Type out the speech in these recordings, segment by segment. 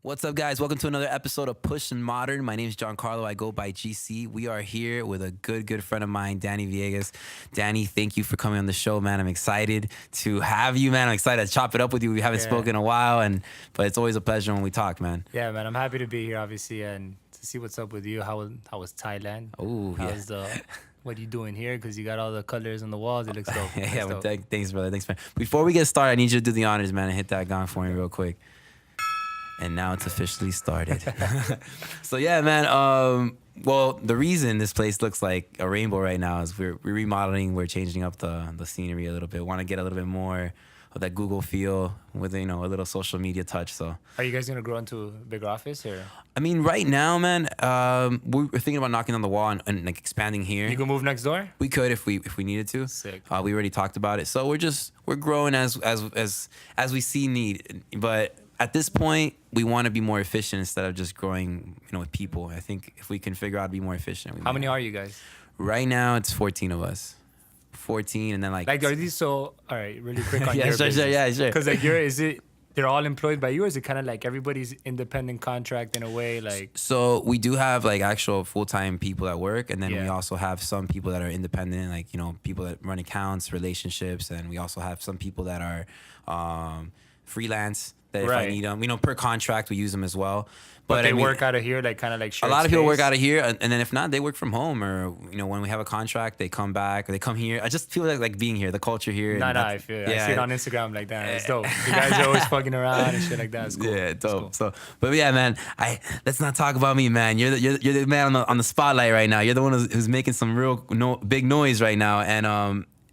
What's up, guys? Welcome to another episode of Push and Modern. My name is John Carlo. I go by GC. We are here with a good friend of mine, Danny Villegas. Danny, thank you for coming on the show, man. I'm excited to have you, man. I'm excited to chop it up with you. We haven't spoken in a while, but it's always a pleasure when we talk, man. Yeah, man. I'm happy to be here, obviously, and to see what's up with you. How was Thailand? Oh, yeah. How's what are you doing here? Because you got all the colors on the walls. It looks dope. Yeah, well, thanks, brother. Thanks, man. Before we get started, I need you to do the honors, man, and hit that gong for me real quick. And now it's officially started. So yeah, man. Well, the reason this place looks like a rainbow right now is we're remodeling. We're changing up the scenery a little bit. Want to get a little bit more of that Google feel with a little social media touch. So are you guys gonna grow into a bigger office or? I mean, right now, man, we're thinking about knocking on the wall and like expanding here. You can move next door. We could if we needed to. Sick. We already talked about it. So we're growing as we see need, but. At this point, we want to be more efficient instead of just growing, with people. I think if we can figure out how to be more efficient. How many are you guys? Right now, it's 14 of us. 14, and then are these all right? Really quick on yeah, your sure, business. yeah, sure. Because they're all employed by you, or is it kind of like everybody's independent contract in a way? Like, so we do have like actual full-time people that work, and then we also have some people that are independent, like people that run accounts, relationships, and we also have some people that are freelance. That if I need them, per contract we use them as well. But they work out of here, like kind of like shared a lot of people space? work out of here, and then if not, they work from home, or when we have a contract, they come back or they come here. I just feel like being here, the culture here. No, I feel it. I see it on Instagram like that. It's dope. You guys are always fucking around and shit like that. It's cool. Yeah, dope. Cool. So, but yeah, man, let's not talk about me, man. You're the man on the spotlight right now. You're the one who's making some real big noise right now,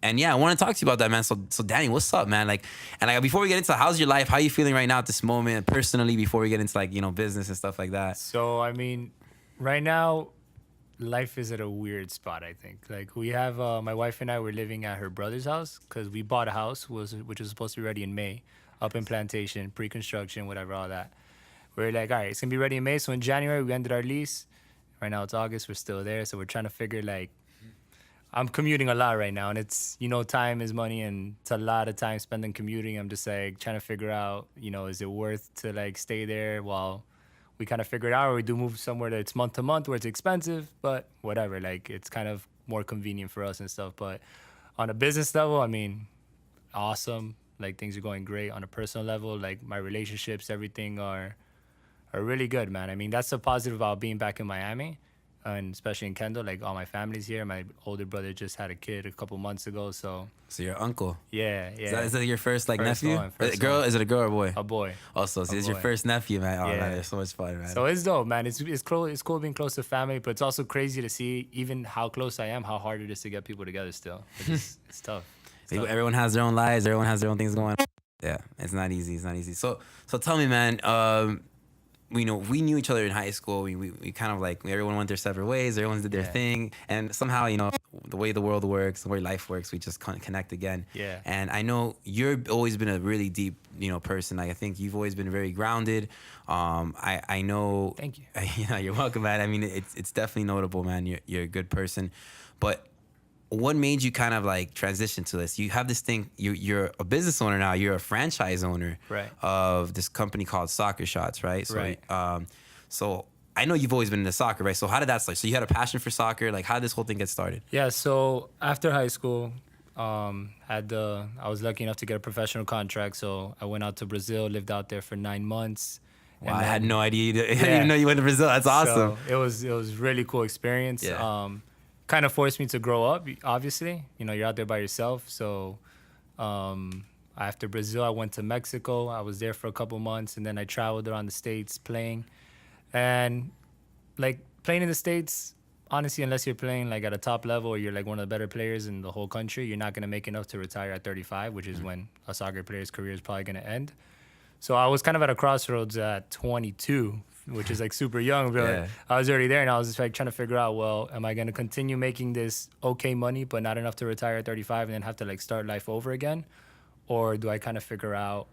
And yeah, I want to talk to you about that, man. So Danny, what's up, man? And before we get into how's your life, how are you feeling right now at this moment, personally, before we get into business and stuff like that? So I mean, right now, life is at a weird spot. I think we have my wife and I were living at her brother's house because we bought a house which was supposed to be ready in May, up in Plantation, pre-construction, whatever, all that. We're like, all right, it's gonna be ready in May. So in January we ended our lease. Right now it's August, we're still there. So we're trying to figure I'm commuting a lot right now, and it's, time is money, and it's a lot of time spent in commuting. I'm just trying to figure out, is it worth to stay there while we kind of figure it out, or we do move somewhere that's month to month where it's expensive, but whatever, it's kind of more convenient for us and stuff. But on a business level, I mean, awesome. Things are going great. On a personal level, my relationships, everything are really good, man. I mean, that's the positive about being back in Miami. And especially in Kendall, all my family's here. My older brother just had a kid a couple months ago, so your uncle? Yeah. Is that your first nephew? One. Is it a girl or a boy? A boy. Also, so it's your first nephew, man. Oh, man, it's so much fun, man. So it's dope, man. It's cool being close to family, but it's also crazy to see even how close I am, how hard it is to get people together still. It's tough. Everyone has their own lives. Everyone has their own things going on. Yeah, it's not easy. So tell me, man. We knew each other in high school. We kind of everyone went their separate ways. Everyone did their thing, and somehow the way the world works, the way life works, we just connect again. Yeah. And I know you've always been a really deep person. I think you've always been very grounded. I know. Thank you. You're welcome, man. I mean, it's definitely notable, man. You're a good person, but. What made you kind of transition to this? You have this thing. You're a business owner now. You're a franchise owner of this company called Soccer Shots, right? So, right. So I know you've always been into soccer, right? So how did that start? So you had a passion for soccer. How did this whole thing get started? Yeah. So after high school, I was lucky enough to get a professional contract. So I went out to Brazil, lived out there for 9 months. Wow, I had no idea. I didn't even know you went to Brazil. That's awesome. So it was really cool experience. Yeah. Kind of forced me to grow up, obviously. You're out there by yourself. So after Brazil, I went to Mexico. I was there for a couple months, and then I traveled around the States playing. And playing in the States, honestly, unless you're playing at a top level or you're one of the better players in the whole country, you're not going to make enough to retire at 35, which is when a soccer player's career is probably going to end. So I was kind of at a crossroads at 22, which is super young, but I was already there, and I was just trying to figure out, well, am I going to continue making this okay money but not enough to retire at 35 and then have to start life over again? Or do I kind of figure out,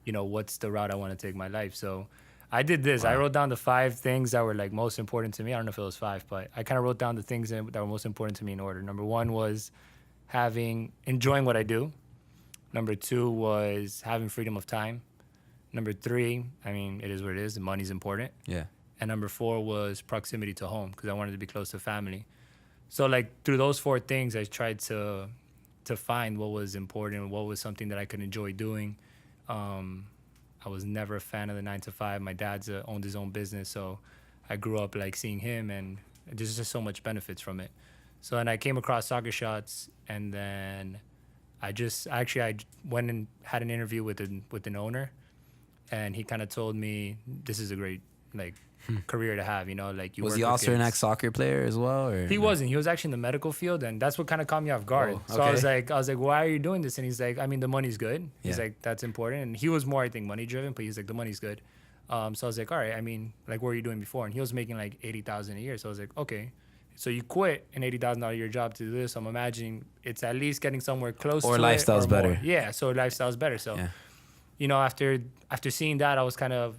what's the route I want to take my life? So I did this. Wow. I wrote down the 5 things that were most important to me. I don't know if it was 5, but I kind of wrote down the things that were most important to me in order. Number 1 was enjoying what I do. Number 2 was having freedom of time. Number 3, I mean, it is what it is. The money's important. Yeah. And number 4 was proximity to home because I wanted to be close to family. So like through those 4 things, I tried to find what was important, what was something that I could enjoy doing. I was never a fan of the 9 to 5. My dad's owned his own business, so I grew up like seeing him, and there's just so much benefits from it. So then I came across Soccer Shots, and then I went and had an interview with an owner, and he kind of told me this is a great like career to have, you know, like you Was work he with also an kids. ex-soccer player as well? Or He wasn't. He was actually in the medical field, and that's what kind of caught me off guard. Oh, So I was okay. like, why are you doing this? And he's like, I mean, the money's good. He's Yeah. like, that's important. And he was more, I think, money driven, but he's like, the money's good. So I was like, all right. I mean, like, what were you doing before? And he was making like $80,000 a year. So I was like, okay. So you quit an $80,000 a year job to do this. So I'm imagining it's at least getting somewhere close Or to lifestyle's it or more. better. Yeah. So lifestyle's better. So, Yeah. you know, after seeing that, I was kind of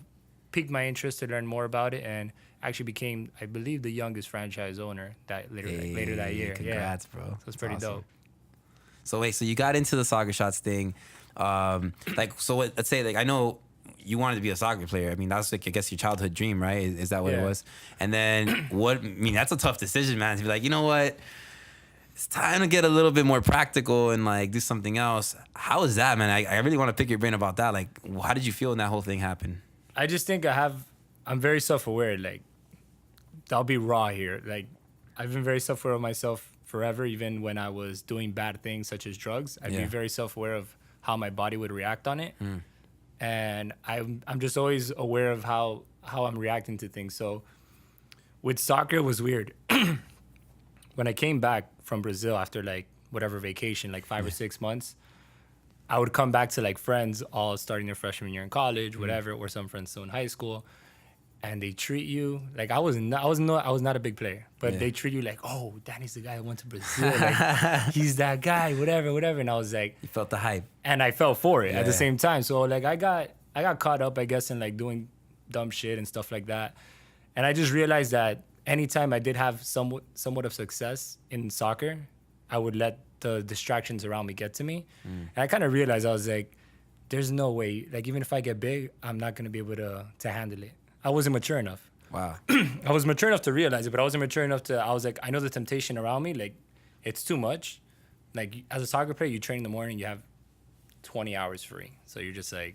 piqued my interest to learn more about it, and actually became, I believe, the youngest franchise owner that later that year. Congrats, yeah. bro. So it's pretty That's awesome. dope. So wait, so you got into the Soccer Shots thing. Like, so let's say, like, I know you wanted to be a soccer player. I mean, that's like, I guess your childhood dream, right? Is that what it Yeah. was? And then I mean, that's a tough decision, man, to be like, you know what? It's time to get a little bit more practical and like do something else. How is that, man? I really want to pick your brain about that. Like, how did you feel when that whole thing happened? I just think I'm very self-aware. Like, I'll be raw here. Like, I've been very self-aware of myself forever, even when I was doing bad things such as drugs. I'd be Yeah. very self-aware of how my body would react on it. And I'm just always aware of how I'm reacting to things. So with soccer, it was weird. When I came back from Brazil after like whatever vacation, like 5 or 6 months, I would come back to like friends all starting their freshman year in college, whatever, or some friends still in high school, and they treat you like I was not a big player, but Yeah. they treat you like, oh, Danny's the guy that went to Brazil, like he's that guy, whatever, and I was like, You felt the hype. and I fell for it at the Yeah. same time. So like I got caught up, I guess, in like doing dumb shit and stuff like that, and I just realized that anytime I did have somewhat of success in soccer, I would let the distractions around me get to me. And I kind of realized, I was like, there's no way, like even if I get big, I'm not gonna be able to handle it. I wasn't mature enough. Wow. I was mature enough to realize it, but I wasn't mature enough I was like, I know the temptation around me, like it's too much. Like as a soccer player, you train in the morning, you have 20 hours free. So you're just like,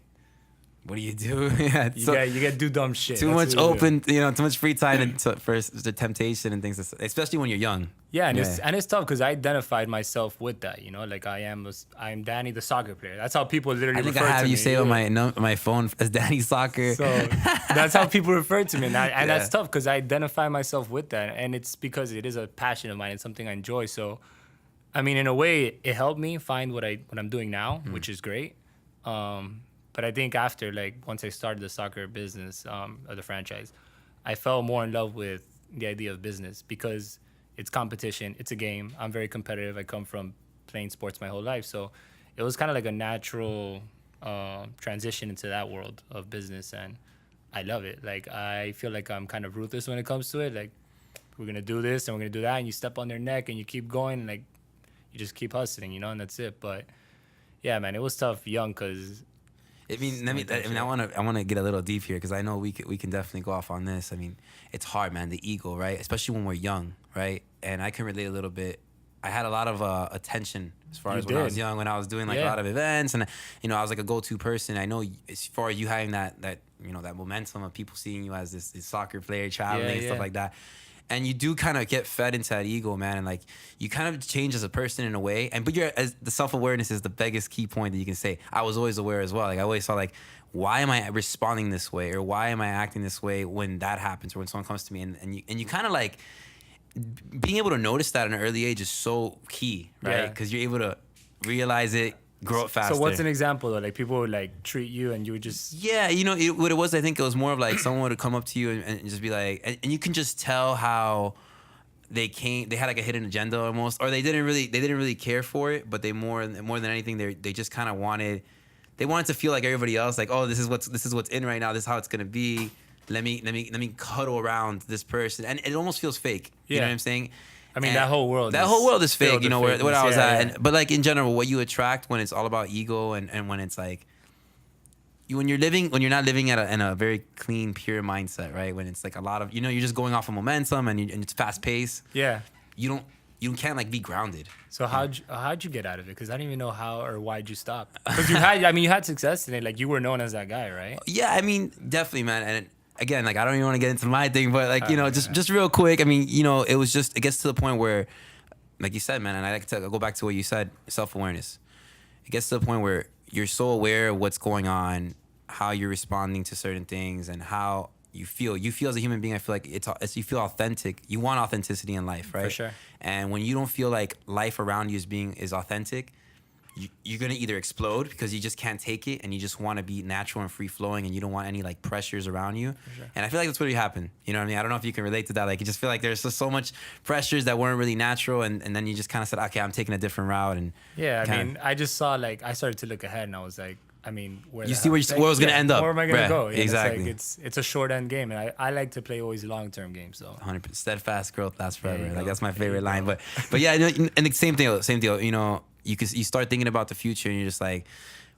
What do? Yeah, it's you get to do dumb shit. too That's much what you do. open, too much free time for the temptation and things, especially when you're young. Yeah, and Yeah. it's tough because I identified myself with that, you know, like I'm Danny the soccer player. That's how people literally I think refer I have to you me. say on my phone as Danny Soccer. So that's how people refer to me, and Yeah. that's tough because I identify myself with that, and it's because it is a passion of mine. It's something I enjoy. So, I mean, in a way, it helped me find what I'm doing now, which is great. But I think after, like, once I started the soccer business, or the franchise, I fell more in love with the idea of business because it's competition, it's a game. I'm very competitive. I come from playing sports my whole life, so it was kind of like a natural transition into that world of business, and I love it. Like, I feel like I'm kind of ruthless when it comes to it. Like, we're gonna do this and we're gonna do that, and you step on their neck and you keep going, and like, you just keep hustling, you know, and that's it. But yeah, man, it was tough young because I mean, I want to get a little deep here because I know we can definitely go off on this. I mean, it's hard, man. The ego, right? Especially when we're young, right? And I can relate a little bit. I had a lot of attention as far You as when I was did. young, when I was doing like a Yeah. lot of events, and I was like a go-to person. I know as far as you having that that momentum of people seeing you as this soccer player traveling and stuff yeah. like that. And you do kind of get fed into that ego, man, and like you kind of change as a person in a way. But the self-awareness is the biggest key point that you can say. I was always aware as well. Like I always saw like, why am I responding this way, or why am I acting this way when that happens, or when someone comes to me, and you kind of like being able to notice that at an early age is so key, right? Yeah. Because you're able to realize it, grow up faster. So what's an example though? Like people would like treat you and you would just Yeah, what it was, I think it was more of like someone would come up to you and just be like, and you can just tell how they had like a hidden agenda almost, or they didn't really care for it, but they more than anything, they just kind of wanted to feel like everybody else, like, oh, this is what's in right now, this is how it's gonna be. Let me cuddle around this person, and it almost feels fake. You know Yeah. what I'm saying? I mean, And that whole world is fake. filled You know with where I was fakeness. at, Yeah. but like in general, what you attract when it's all about ego and when it's like when you're not living in a very clean, pure mindset, right? When it's like a lot of, you're just going off of momentum and it's fast paced. Yeah. You can't like be grounded. So how'd you get out of it? Because I don't even know how or why'd you stop. Because you had success in it. Like you were known as that guy, right? Yeah, I mean, definitely, man. And again, like I don't even want to get into my thing, but like just real quick. I mean, it gets to the point where, like you said, man, and I like to go back to what you said, self-awareness. It gets to the point where you're so aware of what's going on, how you're responding to certain things, and how you feel. You feel as a human being, I feel like it's you feel authentic. You want authenticity in life, right? For sure. And when you don't feel like life around you is authentic, you're gonna either explode because you just can't take it, and you just want to be natural and free flowing, and you don't want any like pressures around you. Sure. And I feel like that's what happened. You know what I mean? I don't know if you can relate to that. Like you just feel like there's just so much pressures that weren't really natural, and then you just kind of said, okay, I'm taking a different route. And yeah, I mean, I just saw like I started to look ahead, and I was like, I mean, where you see where it was gonna end up. Where am I gonna go? And Exactly. It's a short end game, and I like to play always long term games. So 100% steadfast growth lasts forever. Like go. that's my There favorite you line. go. But yeah, and the same deal. You start thinking about the future, and you're just like,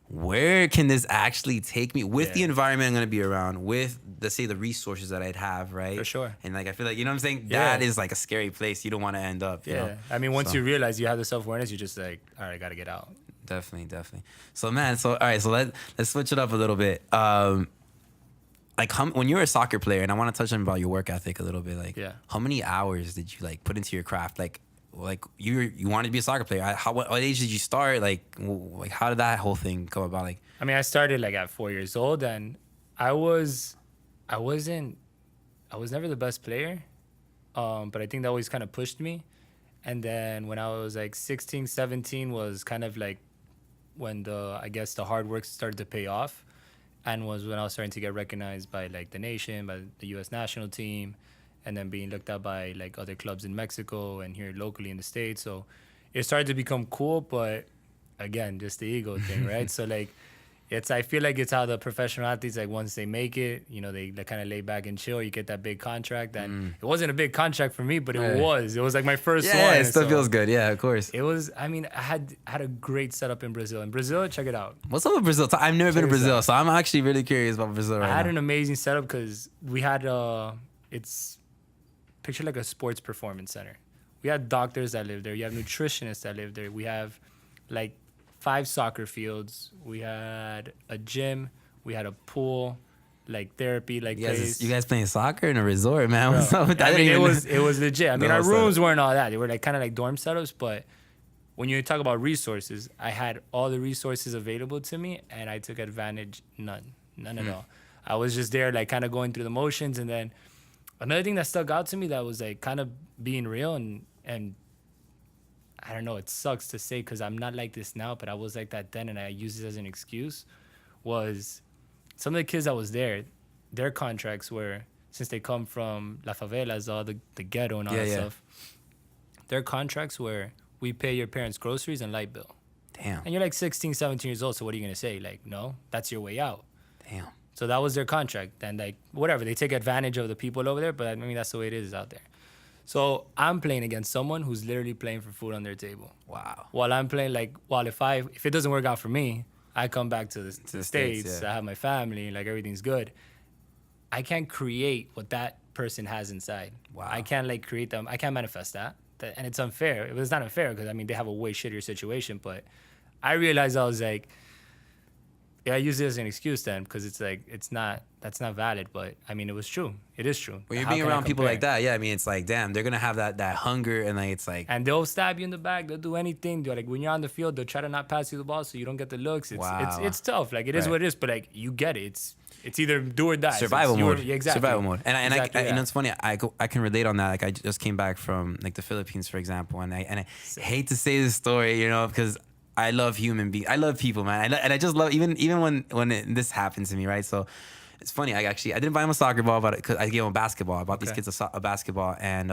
where can this actually take me with the environment I'm gonna be around, with let's say the resources that I'd have, right? For sure. And like I feel like what I'm saying, Yeah. that is like a scary place you don't want to end up. You know? I mean, once So- you realize you have the self awareness, you're just like, all right, I gotta get out. Definitely. So man, all right, so let's switch it up a little bit. Like when you were a soccer player, and I want to touch on about your work ethic a little bit. Like, how many hours did you like put into your craft? Like you wanted to be a soccer player. What age did you start? Like how did that whole thing come about? Like, I mean, I started like at 4 years old, and I was never the best player, but I think that always kind of pushed me. And then when I was like 16, 17 was kind of like when I guess the hard work started to pay off, and was when I was starting to get recognized by like the nation, by the U.S. national team, and then being looked at by like other clubs in Mexico and here locally in the States. So it started to become cool, but again, just the ego thing, right? So like I feel like it's how the professional athletes, like once they make it, they kind of lay back and chill. You get that big contract, and it wasn't a big contract for me, but it was like my first one. Yeah, it still feels good. Yeah, of course. It was. I mean, I had a great setup in Brazil. In Brazil, check it out. What's up with Brazil? I've never been to Brazil, so I'm actually really curious about Brazil right now. I had an amazing setup because we had it's picture like a sports performance center. We had doctors that live there. You have nutritionists that live there. We have like 5 soccer fields. We had a gym. We had a pool, like therapy, like you guys playing soccer in a resort, man? Bro, What's up with that? I mean, it was legit. I mean, No, our what's rooms weren't all that. They were like kind of like dorm setups. But when you talk about resources, I had all the resources available to me, and I took advantage none at all. I was just there, like kind of going through the motions. And then another thing that stuck out to me that was like kind of being real and I don't know, it sucks to say because I'm not like this now, but I was like that then, and I use it as an excuse, was some of the kids that was there, their contracts were, since they come from La Favelas, all the ghetto and all that stuff, their contracts were, we pay your parents' groceries and light bill. Damn. And you're like 16, 17 years old, so what are you going to say? Like, no, that's your way out. Damn. So that was their contract. And like, whatever, they take advantage of the people over there, but I mean, that's the way it is out there. So I'm playing against someone who's literally playing for food on their table. Wow. While I'm playing if it doesn't work out for me, I come back to the States. I have my family, like everything's good. I can't create what that person has inside. Wow. I can't like create them. I can't manifest that. And it's unfair. It was not unfair because I mean they have a way shittier situation. But I realized I was like, I use it as an excuse then because it's like that's not valid. But I mean it was true. It is true. When you're How being can I around people compare? like that, I mean it's like damn, they're gonna have that hunger, and like it's like And they'll stab you in the back. They'll do anything. They're like when you're on the field, they'll try to not pass you the ball so you don't get the looks. It's tough. Like it is what it is. But like you get it. It's either do or die. survival mode. Exactly. Survival mode. And Exactly I that. it's funny. I can relate on that. Like I just came back from like the Philippines, for example, and I hate to say this story, because I love human beings. I love people, man. And I just love even when this happened to me, right? So it's funny. I didn't buy them a soccer ball, but because I gave them a basketball. I bought these kids a basketball, and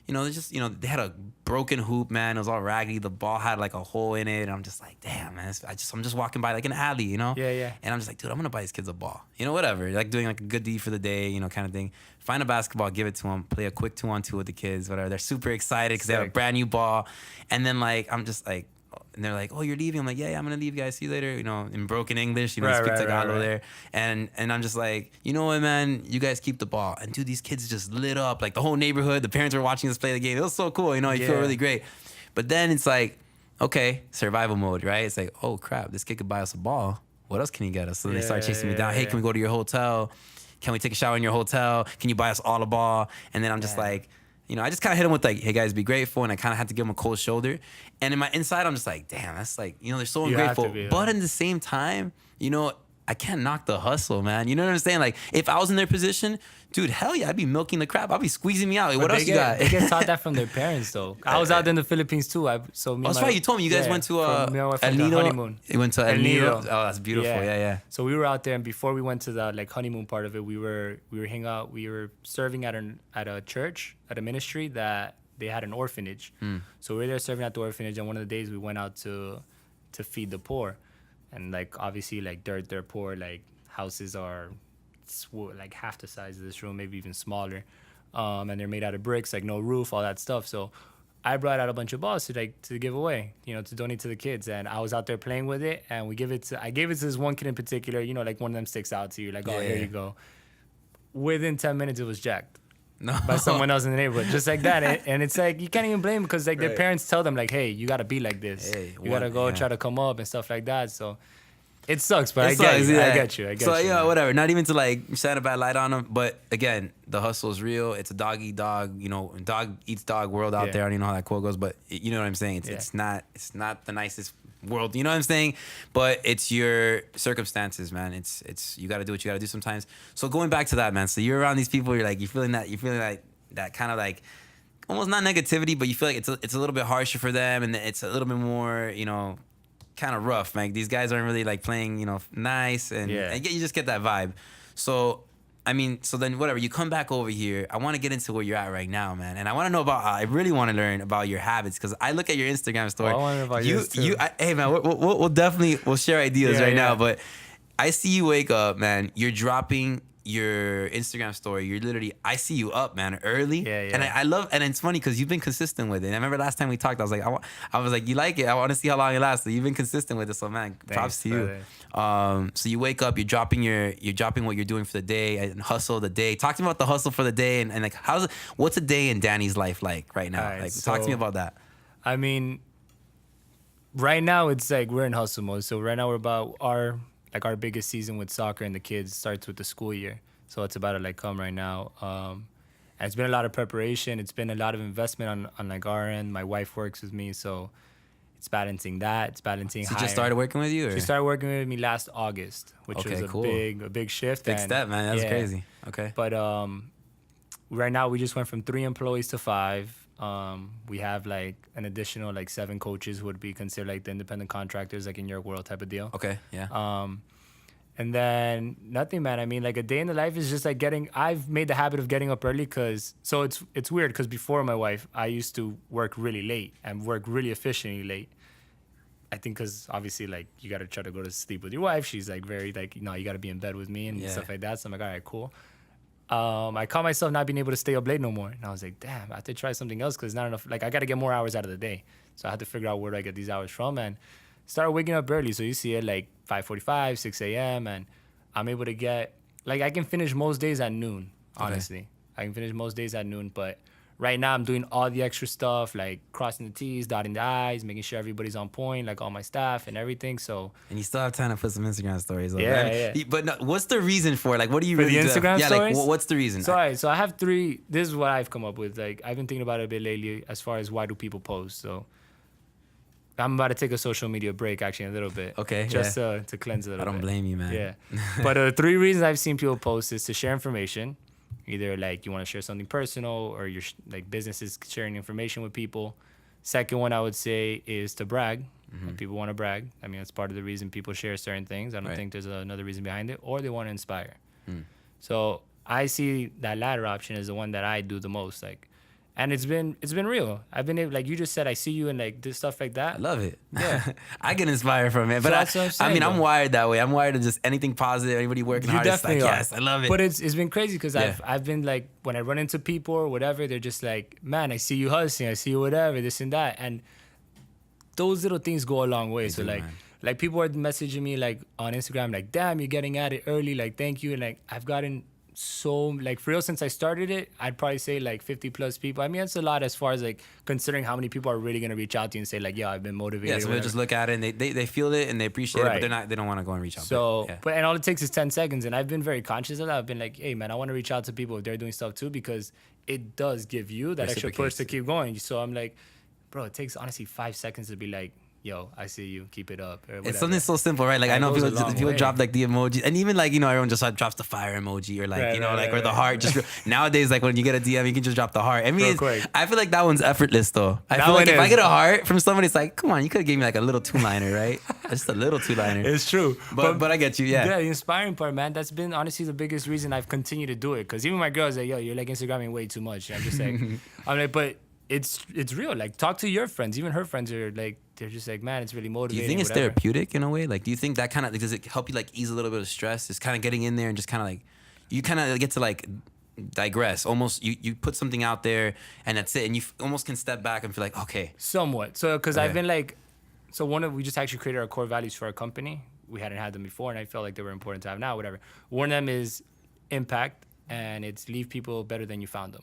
they just they had a broken hoop, man. It was all raggedy. The ball had like a hole in it, and I'm just like, damn, man. I'm just walking by like an alley, Yeah. And I'm just like, dude, I'm gonna buy these kids a ball, whatever, like doing like a good deed for the day, kind of thing. Find a basketball, give it to them, play a quick 2-on-2 with the kids, whatever. They're super excited because they have a Sick. brand new ball, and then like I'm just like, and they're like, oh, you're leaving. I'm like, yeah, I'm gonna leave, guys. See you later. You know, in broken English, you know, I Right, speak right, Tagalog right, right. there, and I'm just like, you know what, man, you guys keep the ball. And dude, these kids just lit up, like the whole neighborhood. The parents were watching us play the game. It was so cool. You know, you feel Yeah. really great. But then it's like, okay, survival mode, right? It's like, oh crap, this kid could buy us a ball. What else can he get us? So they start chasing me down. Hey, can we go to your hotel? Can we take a shower in your hotel? Can you buy us all a ball? And then I'm just like, you know, I just kind of hit him with like, hey guys, be grateful. And I kind of had to give him a cold shoulder. And in my inside, I'm just like, damn, that's like, you know, they're so You have to ungrateful. be, But in the same time, you know, I can't knock the hustle, man. You know what I'm saying? Like, if I was in their position, dude, hell yeah, I'd be milking the crap. I'd be squeezing me out. Like, what else you got? They get taught that from their parents, though. I was out there in the Philippines too. That's right. You told me you guys went to El Nido honeymoon. You went to El El Nido. Nido. Oh, that's beautiful. Yeah. So we were out there, and before we went to the like honeymoon part of it, we were hanging out. We were serving at a church, at a ministry that they had an orphanage. So we were there serving at the orphanage, and one of the days we went out to feed the poor, and like obviously like they're poor, like houses are like half the size of this room, maybe even smaller, and they're made out of bricks, like no roof, all that stuff. So I brought out a bunch of balls to give away, you know, to donate to the kids, and I was out there playing with it, and I gave it to this one kid in particular, you know, like one of them sticks out to you, like, oh, here you go. Within 10 minutes, it was jacked. No. By someone else in the neighborhood, just like that. And it's like, you can't even blame them because like their parents tell them like, hey, you got to be like this. Hey, you got to go try to come up and stuff like that. So it sucks, but I sucks, get you. yeah. I get you. So, you, yeah, man. whatever. Not even to like shine a bad light on them. But again, the hustle is real. It's a dog eat dog, you know, dog eats dog world out there. I don't even know how that quote goes, but you know what I'm saying? It's not the nicest world, you know what I'm saying? But it's your circumstances, man. It's you got to do what you got to do sometimes. So going back to that, man. So you're around these people, you're feeling that kind of like almost not negativity, but you feel like it's a little bit harsher for them, and it's a little bit more, you know, kind of rough. Like these guys aren't really like playing, you know, nice, and you just get that vibe. So I mean, so then whatever, you come back over here. I want to get into where you're at right now, man, and I want to know about. I really want to learn about your habits because I look at your Instagram story. I want to know about yours too. Hey man, we'll definitely share ideas now, but I see you wake up, man. You're dropping your Instagram story. You're literally, I see you up, man, early. And I love, and it's funny because you've been consistent with it. And I remember last time we talked, I was like, you like it? I want to see how long it lasts. So you've been consistent with it. So man, props to you. So you wake up, you're dropping what you're doing for the day and hustle the day. Talk to me about the hustle for the day and like what's a day in Danny's life like right now? Right, talk to me about that. I mean, right now it's like we're in hustle mode. So right now we're about our biggest season with soccer and the kids starts with the school year. So it's about to like come right now. And it's been a lot of preparation. It's been a lot of investment on like our end. My wife works with me, so it's balancing that. It's balancing. She just started working with you? Or? She started working with me last August, which was a big shift. Big step, man. That's crazy. Okay. But right now we just went from 3 employees to 5. We have like an additional like 7 coaches who would be considered like the independent contractors, like in your world type of deal. Okay, yeah. And then nothing, man. I mean, like a day in the life is just like I've made the habit of getting up early so it's weird because before my wife, I used to work really late and work really efficiently late. I think because obviously like you got to try to go to sleep with your wife. She's like very like, you know, you got to be in bed with me and stuff like that. So I'm like, all right, cool. I caught myself not being able to stay up late no more. And I was like, damn, I have to try something else because not enough. Like, I got to get more hours out of the day. So I had to figure out where do I get these hours from and started waking up early. So you see it like 5:45, 6 a.m. And I'm able to get, like, I can finish most days at noon, honestly. Okay. I can finish most days at noon. But right now I'm doing all the extra stuff, like crossing the T's, dotting the I's, making sure everybody's on point, like all my staff and everything. So and you still have time to put some Instagram stories up, yeah. But no, what's the reason for it? Like, what do you for really the Instagram do? stories? Like, what's the reason? So, all right, so I have 3. This is what I've come up with. Like, I've been thinking about it a bit lately as far as why do people post. So I'm about to take a social media break, actually, in a little bit. Okay, just to cleanse it a little bit. I don't blame you, man. Yeah. But 3 reasons I've seen people post is to share information. Either like you want to share something personal or your like businesses sharing information with people. Second one I would say is to brag. Mm-hmm. People want to brag. I mean, that's part of the reason people share certain things. I don't think there's another reason behind it. Or they want to inspire. So I see that latter option as the one that I do the most. Like, and it's been real. I've been able, like you just said, I see you and like this stuff like that. I love it. Yeah. I get inspired from it. But that's what I'm saying, I mean, I'm wired that way. I'm wired to just anything positive, anybody working hard. It's like, yes, I love it. But it's been crazy because I've been like, when I run into people or whatever, they're just like, man, I see you hustling. I see you whatever, this and that. And those little things go a long way. So do, like, man. like people are messaging me like on Instagram, like, damn, you're getting at it early. Like, thank you. And like, I've gotten so like for real since I started it, I'd probably say like 50 plus people. I mean, it's a lot as far as like considering how many people are really gonna reach out to you and say like, yeah, I've been motivated. Yeah, so they just look at it and they feel it and they appreciate it, but they don't want to go and reach out. So, yeah. but and all it takes is 10 seconds, and I've been very conscious of that. I've been like, hey man, I want to reach out to people if they're doing stuff too, because it does give you that extra push to keep going. So I'm like, bro, it takes honestly 5 seconds to be like, yo, I see you, keep it up. Or whatever. It's something so simple, right? Like, I know people drop like the emoji, and even like, you know, everyone just like drops the fire emoji or like, you know, like, or the heart. Just nowadays, like when you get a DM, you can just drop the heart. I mean, I feel like that one's effortless though. I feel like if I get a heart from somebody, it's like, come on, you could have gave me like a little 2-liner, right? Just a little 2-liner. It's true. But I get you, yeah. Yeah, the inspiring part, man, that's been honestly the biggest reason I've continued to do it. Because even my girl's like, yo, you're like Instagramming way too much. And I'm just like, I'm like, but it's real. Like, talk to your friends. Even her friends are like, they're just like, man, it's really motivating. Do you think it's therapeutic in a way? Like, do you think that kind of, like, does it help you like ease a little bit of stress? It's kind of getting in there and just kind of like, you kind of get to like digress. Almost, you put something out there and that's it. And you almost can step back and feel like, okay. Somewhat. So, because I've been like, so we just actually created our core values for our company. We hadn't had them before, and I felt like they were important to have now, whatever. One of them is impact, and it's leave people better than you found them.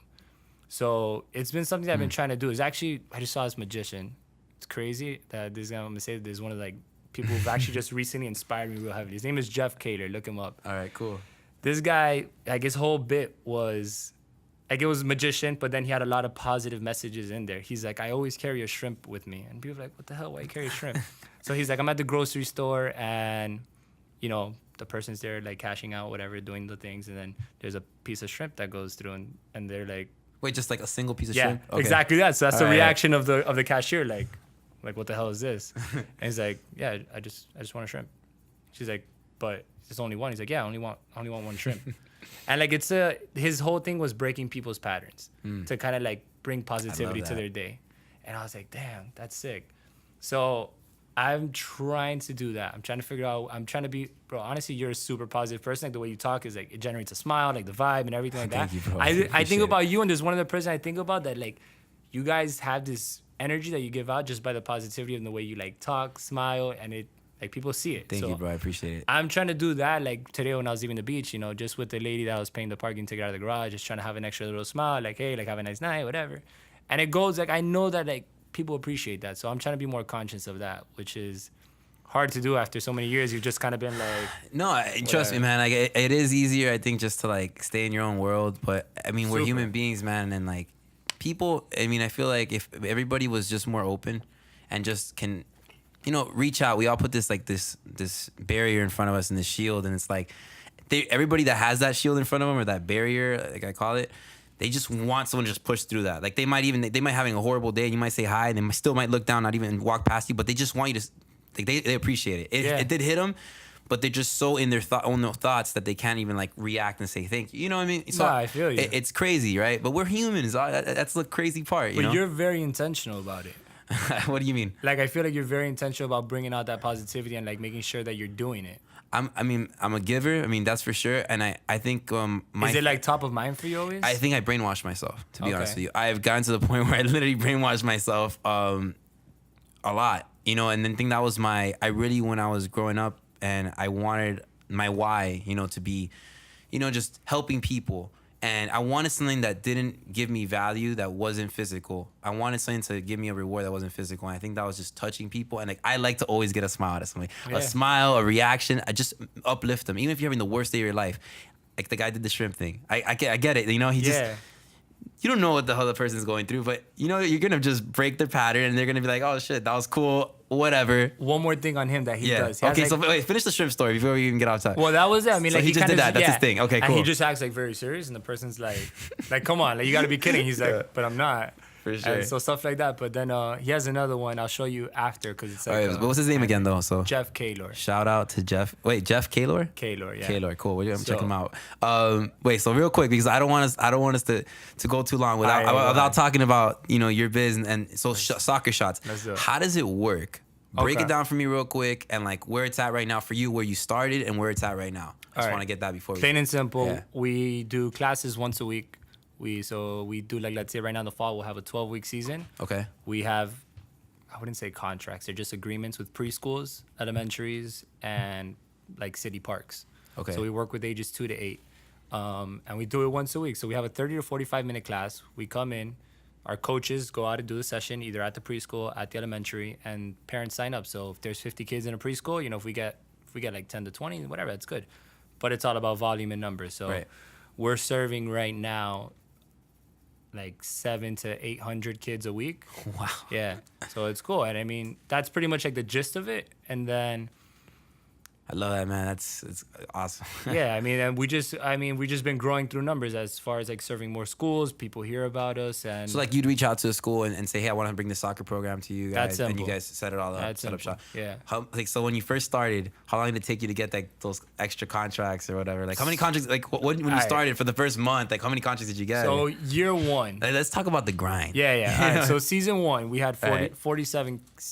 So it's been something that I've been trying to do. Is actually, I just saw this magician. It's crazy that this guy, I'm gonna say, this is one of like people who've actually just recently inspired me real heavily. His name is Jeff Kaler. Look him up. All right, cool. This guy, like his whole bit was, like it was magician, but then he had a lot of positive messages in there. He's like, I always carry a shrimp with me. And people are like, what the hell, why you carry a shrimp? So he's like, I'm at the grocery store and, you know, the person's there like cashing out, whatever, doing the things. And then there's a piece of shrimp that goes through and they're like, wait, just like a single piece of shrimp? Yeah, exactly that. So that's the reaction of the cashier, like what the hell is this? And he's like, yeah, I just want a shrimp. She's like, but there's only one. He's like, yeah, I only want one shrimp. And like his whole thing was breaking people's patterns to kind of like bring positivity to their day. And I was like, damn, that's sick. So I'm trying to do that. I'm trying to figure out, I'm trying to be, bro, honestly, you're a super positive person. Like the way you talk is like, it generates a smile, like the vibe and everything like that. Thank you, bro. I think about you, and there's one other person I think about that like, you guys have this energy that you give out just by the positivity and the way you like talk, smile, and it, like people see it. Thank you, bro. I appreciate it. I'm trying to do that. Like today when I was leaving the beach, you know, just with the lady that was paying the parking ticket out of the garage, just trying to have an extra little smile, like, hey, like have a nice night, whatever. And it goes like, I know that like people appreciate that. So I'm trying to be more conscious of that, which is hard to do after so many years. You've just kind of been like, no, trust me, man. Like it is easier, I think, just to like stay in your own world. But I mean, we're human beings, man, and like people. I mean, I feel like if everybody was just more open and just can, you know, reach out. We all put this like this barrier in front of us and this shield, and it's like everybody that has that shield in front of them or that barrier, like I call it, they just want someone to just push through that. Like they might having a horrible day, and you might say hi, and they still might look down, not even walk past you, but they just want you to. Like they appreciate it. It did hit them, but they're just so in their own thoughts that they can't even like react and say thank you. You know what I mean? So I feel you. It's crazy, right? But we're humans. That's the crazy part. But you're very intentional about it. What do you mean? Like I feel like you're very intentional about bringing out that positivity and like making sure that you're doing it. I'm a giver. I mean, that's for sure. And I think is it like top of mind for you always? I think I brainwashed myself, to be honest with you. I've gotten to the point where I literally brainwashed myself a lot. You know, and then think that was when I was growing up and I wanted my why, you know, to be, you know, just helping people. And I wanted something that didn't give me value, that wasn't physical. I wanted something to give me a reward that wasn't physical. And I think that was just touching people. And like, I like to always get a smile out of somebody. A smile, a reaction. I just uplift them. Even if you're having the worst day of your life. Like the guy did the shrimp thing. I get it. You know, he just... You don't know what the other person's going through, but you know you're gonna just break their pattern, and they're gonna be like, "Oh shit, that was cool, whatever." One more thing on him that he does. Okay, so wait, finish the shrimp story before we even get off topic. Well, that was it. I mean, so like he just did that. That's his thing. Okay, cool. And he just acts like very serious, and the person's like, come on, like you gotta be kidding. He's like, but I'm not. For sure. And so stuff like that. But then he has another one. I'll show you after because it's like. All right, what was his name again though? So Jeff Kaler. Shout out to Jeff. Wait, Jeff Kaler? Kaler, yeah. Kaler, cool. I'm checking him out. Wait, so real quick because I don't want us to go too long without talking about, you know, your biz and so soccer shots. How does it work? Break it down for me real quick and like where it's at right now for you, where you started and where it's at right now. I just want to get that before we. Plain and simple. We do classes once a week. We do like, let's say right now in the fall we'll have a 12-week season. Okay. We have I wouldn't say contracts. They're just agreements with preschools, elementaries, and like city parks. Okay. So we work with ages 2 to 8, and we do it once a week. So we have a 30 to 45-minute class. We come in, our coaches go out and do the session either at the preschool, at the elementary, and parents sign up. So if there's 50 kids in a preschool, if we get like 10 to 20, whatever, that's good. But it's all about volume and numbers. So Right. we're serving right now like 700 to 800 kids a week. Wow. Yeah. So it's cool. And I mean, that's pretty much like the gist of it. And then I love that, man. It's awesome. yeah, and we just been growing through numbers as far as like serving more schools. People hear about us, and So like you'd reach out to a school and say, hey, I want to bring the soccer program to you guys, That's and you simple. guys set it all up, That's set up simple. shop. Yeah. So when you first started, how long did it take you to get like those extra contracts or whatever? Like how many contracts? Like when you Alright. started for the first month, like how many contracts did you get? So year one. Like, let's talk about the grind. Yeah. All right. So season one, we had 40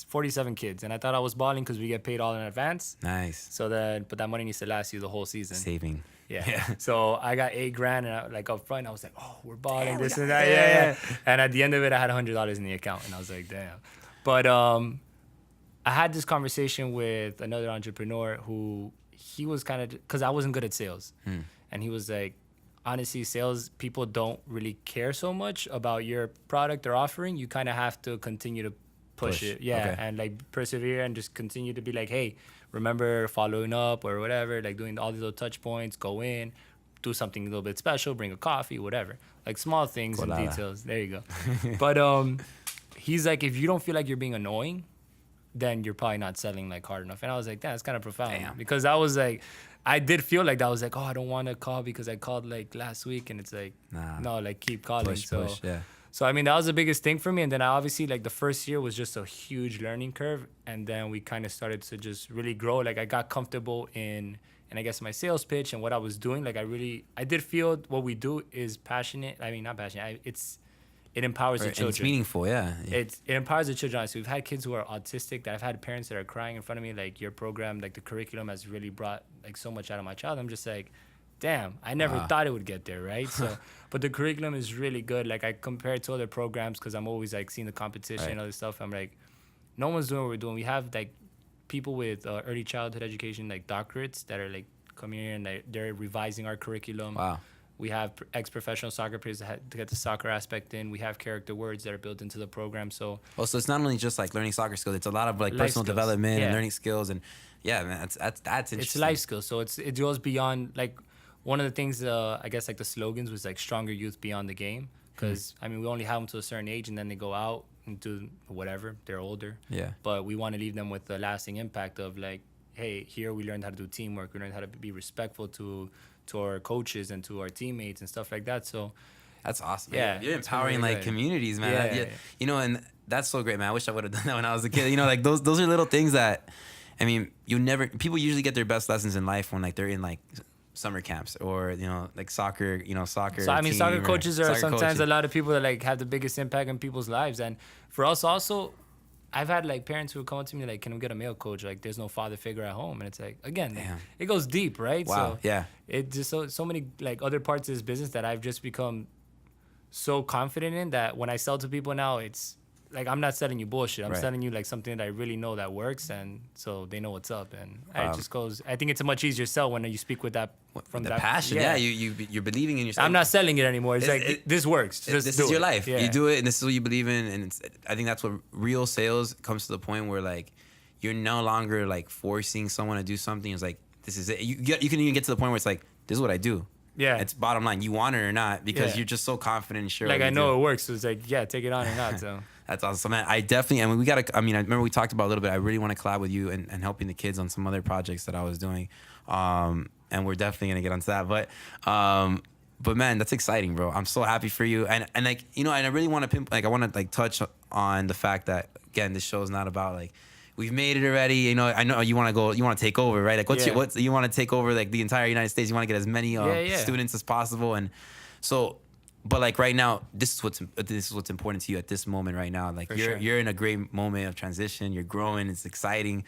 47 kids, and I thought I was balling because we get paid all in advance. Nice. So but that money needs to last you the whole season. Saving. Yeah. So I got $8,000, and like up front, I was like, oh, we're balling Yeah, we this got- and that. yeah. Yeah. And at the end of it, I had $100 in the account, and I was like, damn. But I had this conversation with another entrepreneur who he was kind of, because I wasn't good at sales, and he was like, honestly, sales people don't really care so much about your product or offering. You kind of have to continue to push it, Okay. and like persevere and just continue to be like, hey, remember following up or whatever, like doing all these little touch points, go in, do something a little bit special, bring a coffee, whatever, like small things and Colada. details. There you go. But he's like, if you don't feel like you're being annoying, then you're probably not selling like hard enough. And I was like, that's kind of profound. Damn. Because I was like, I did feel like that. I was like, oh, I don't want to call because I called like last week, and it's like, Nah. no, like keep calling. Push, yeah. So I mean, that was the biggest thing for me. And then I obviously, like, the first year was just a huge learning curve, and then we kind of started to just really grow. Like I got comfortable in, and I guess my sales pitch and what I was doing. Like I did feel what we do is passionate. I mean, not passionate. It empowers the And children. it's meaningful, yeah. It empowers the children. Honestly, we've had kids who are autistic. That I've had parents that are crying in front of me. Like, your program, like the curriculum has really brought like so much out of my child. I'm just like, damn, I never Wow. thought it would get there, right? So, but the curriculum is really good. Like I compare it to other programs because I'm always like seeing the competition Right. and other stuff. I'm like, no one's doing what we're doing. We have like people with early childhood education, like doctorates, that are like coming here and they're revising our curriculum. Wow. We have ex-professional soccer players to get the soccer aspect in. We have character words that are built into the program. So Also, it's not only just like learning soccer skills. It's a lot of like Life personal skills. development and Yeah. learning skills, and yeah, man, that's interesting. it's life skills. So it goes beyond, like, one of the things, I guess, like the slogans was like stronger youth beyond the game. Because, I mean, we only have them to a certain age, and then they go out and do whatever. They're older. Yeah. But we want to leave them with the lasting impact of like, hey, here we learned how to do teamwork. We learned how to be respectful to our coaches and to our teammates and stuff like that. So That's awesome. Yeah, You're it's been empowering really like good. communities, man. Yeah, That- yeah. You know, and that's so great, man. I wish I would have done that when I was a kid. You know, like those are little things that, I mean, people usually get their best lessons in life when like they're in like summer camps or, you know, like soccer. So I mean, team soccer or coaches are soccer sometimes coaches. a lot of people that like have the biggest impact in people's lives. And for us also, I've had like parents who come up to me like, can we get a male coach? Like, there's no father figure at home. And it's like, again, Damn. it goes deep, right? Wow. So Yeah. it just so many like other parts of this business that I've just become so confident in that when I sell to people now, it's like, I'm not selling you bullshit. I'm Right. selling you like something that I really know that works, and so they know what's up. And Wow. it just goes. I think it's a much easier sell when you speak with that from The that passion. Yeah. You're believing in yourself. I'm not selling it anymore. It's like, this works. Just This do is your it. life. Yeah. You do it, and this is what you believe in. And I think that's what real sales comes to the point where like you're no longer like forcing someone to do something. It's like, this is it. You can even get to the point where it's like, this is what I do. Yeah. It's bottom line. You want it or not, because Yeah. you're just so confident and sure. Like, what I you know do. it works. So it's like, yeah, take it on or not. So That's awesome. So, man, I definitely, I mean, I remember we talked about a little bit. I really want to collab with you and helping the kids on some other projects that I was doing. And we're definitely going to get onto that. But man, that's exciting, bro. I'm so happy for you. And like, you know, and I really want to I want to like touch on the fact that, again, this show is not about like, we've made it already. You know, I know you want to take over, right? Like, Yeah. you want to take over like the entire United States. You want to get as many Yeah. students as possible. And so, but like right now, this is what's important to you at this moment right now. Like, For you're sure. you're in a great moment of transition. You're growing. It's exciting.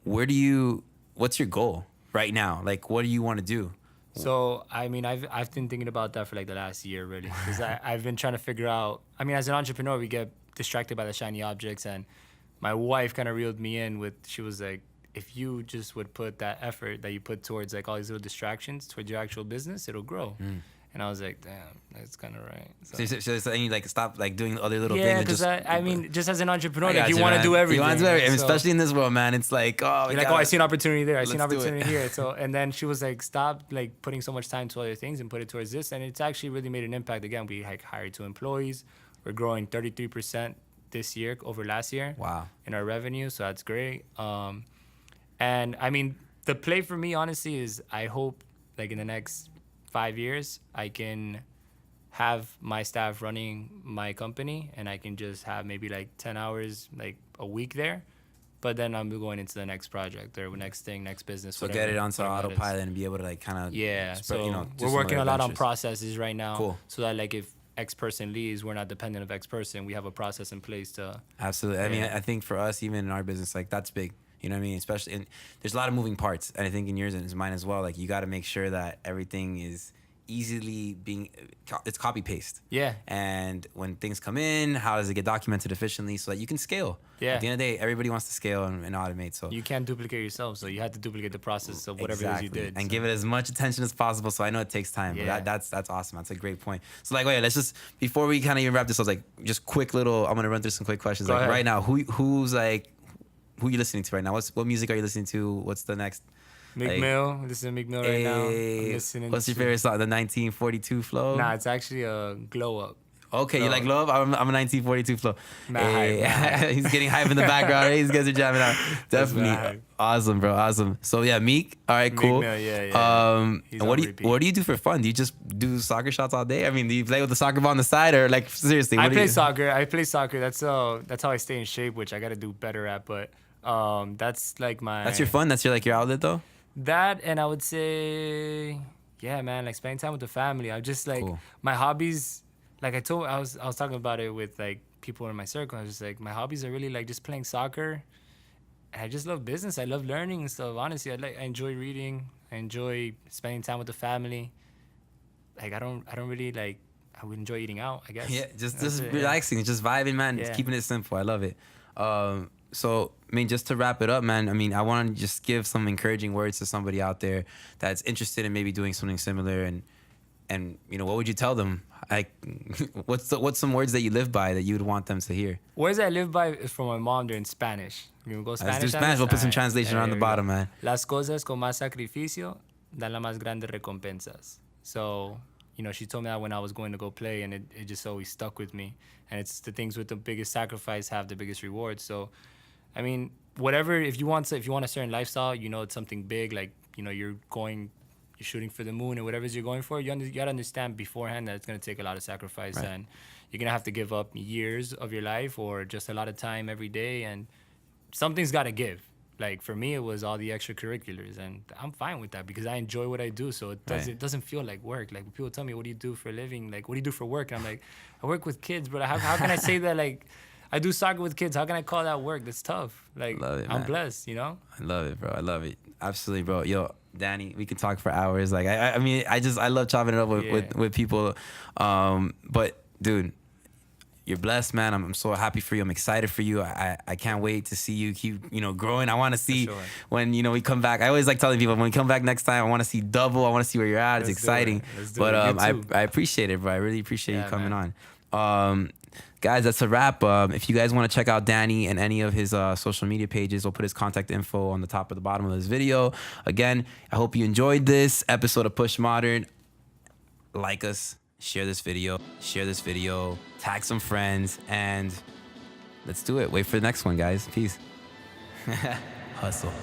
What's your goal right now? Like, what do you want to do? So I mean, I've been thinking about that for like the last year, really, because I've been trying to figure out. I mean, as an entrepreneur, we get distracted by the shiny objects, and my wife kind of reeled me in with. She was like, if you just would put that effort that you put towards like all these little distractions towards your actual business, it'll grow. And I was like, damn, that's kind of right. So you like stop like doing other little things. Yeah, And because just, I mean, just as an entrepreneur, I got like you you, want to man. do everything. You want to do everything, So- especially in this world, man. It's like, oh, You're like, oh, I see an opportunity there. I see an Let's do it. opportunity here. So, and then she was like, stop like putting so much time to other things and put it towards this. And it's actually really made an impact. Again, we like hired 2 employees. We're growing 33% this year over last year. Wow. In our revenue. So that's great. And I mean, the play for me, honestly, is I hope like in the next 5 years, I can have my staff running my company and I can just have maybe like 10 hours like a week there. But then I'm going into the next project or next thing, next business. So whatever, get it onto whatever it is. autopilot and be able to like kind of Yeah. spread, So you know, do we're some working other a lot on ventures. processes right now. Cool. So that like if X person leaves, we're not dependent of X person. We have a process in place to. Absolutely. I mean, Yeah. I think for us, even in our business, like that's big. You know what I mean? Especially, and there's a lot of moving parts, and I think in yours and mine as well. Like you got to make sure that everything is easily it's copy paste. Yeah. And when things come in, how does it get documented efficiently so that you can scale? Yeah. At the end of the day, everybody wants to scale and automate. So You can't duplicate yourself, so you had to duplicate the process of whatever exactly. it is you did. and so. give it as much attention as possible. So I know it takes time, Yeah. but that's awesome. That's a great point. So like, wait, let's just before we kind of even wrap this, I was like, just quick little. I'm gonna run through some quick questions. Go Like ahead. right now, who's like, who are you listening to right now? What music are you listening to? What's the next? Meek like, Mill. This is Meek Mill right now. I'm Hey, listening what's your to- favorite song? The 1942 flow? Nah, it's actually a Glow Up. Okay, you No. like Love? I'm a 1942 flow. Mad Hey, hype. he's getting hype in the background. Hey, these guys are jamming out. Definitely mad hype. awesome, bro. Awesome. So yeah, Meek. All right, Meek cool. Mill, yeah. He's and on what do you repeat. what do you do for fun? Do you just do soccer shots all day? I mean, do you play with the soccer ball on the side or like seriously? I What do play you, soccer. I play soccer. That's how I stay in shape, which I got to do better at. But that's like my. That's your fun. That's your outlet though. That, and I would say, yeah, man, like spending time with the family. I just like Cool. my hobbies. Like I was talking about it with like people in my circle. I was just like, my hobbies are really like just playing soccer. And I just love business. I love learning and stuff. Honestly, I enjoy reading. I enjoy spending time with the family. Like I don't really like. I would enjoy eating out, I guess. Yeah, just That's it, yeah. relaxing, just vibing, man. Just Yeah. keeping it simple. I love it. So, I mean, just to wrap it up, man. I mean, I want to just give some encouraging words to somebody out there that's interested in maybe doing something similar, and you know, what would you tell them? Like, what's some words that you live by that you would want them to hear? Words I live by is from my mom. They're in Spanish. You wanna go Spanish? Let's do on Spanish. this? We'll put some Alright, translation on the there we bottom, go. man. Las cosas con más sacrificio dan las más grandes recompensas. So, you know, she told me that when I was going to go play, and it just always stuck with me. And it's the things with the biggest sacrifice have the biggest reward. So, I mean, whatever, if you want a certain lifestyle, you know, it's something big, like, you know, you're shooting for the moon or whatever it is you're going for, you got to understand beforehand that it's going to take a lot of sacrifice, Right. and you're going to have to give up years of your life or just a lot of time every day, and something's got to give. Like for me, it was all the extracurriculars, and I'm fine with that because I enjoy what I do. So Right. it doesn't feel like work. Like when people tell me, what do you do for a living? Like, what do you do for work? And I'm like, I work with kids, but how can I say that? Like, I do soccer with kids. How can I call that work? That's tough. Like, Love it, I'm man. blessed, you know? I love it, bro. I love it. Absolutely, bro. Yo, Danny, we can talk for hours. Like, I mean, I love chopping it up with people. But dude, you're blessed, man. I'm so happy for you. I'm excited for you. I can't wait to see you keep, you know, growing. I want to see sure. when, you know, we come back. I always like telling people when we come back next time, I want to see double. I want to see where you're at. It's Let's do it. exciting. Let's do But it. You too. I appreciate it, bro. I really appreciate you Yeah, coming man. on. Guys, that's a wrap. If you guys want to check out Danny and any of his social media pages, we'll put his contact info on the top or the bottom of this video. Again, I hope you enjoyed this episode of Push Modern. Like us, share this video, tag some friends, and let's do it. Wait for the next one, guys. Peace. Hustle.